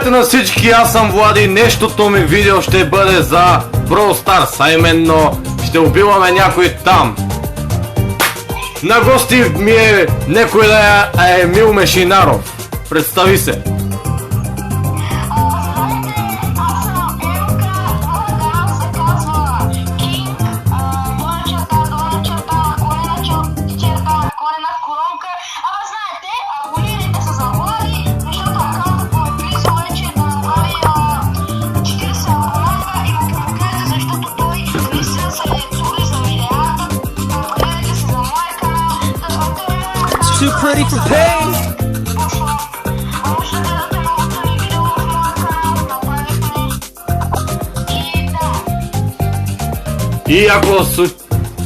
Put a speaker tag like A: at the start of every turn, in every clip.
A: Здравейте на всички, аз съм Влади. Днешното ми видео ще бъде за Brawl Stars, а именно ще убиваме някой там. На гости ми е некой да е Емил Мешинаров. Представи се.
B: Too pretty for pain.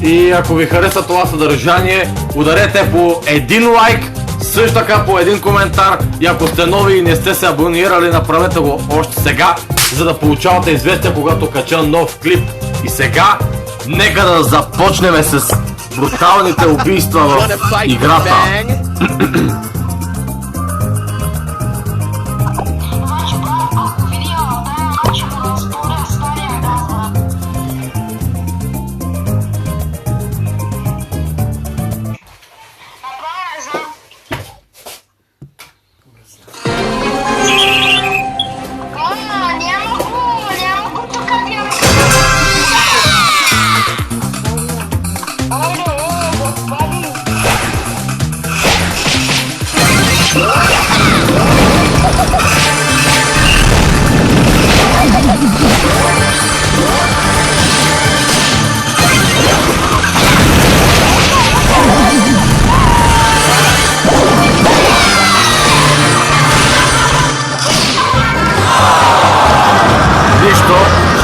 A: И ако ви хареса това съдържание, ударете по един лайк, също така по един коментар, и ако сте нови и не сте се абонирали, направете го още сега, за да получавате известия, когато кача нов клип. И сега нека да започнем с бруталните убийства в играта.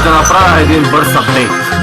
A: Ще направя един бърз апдейт.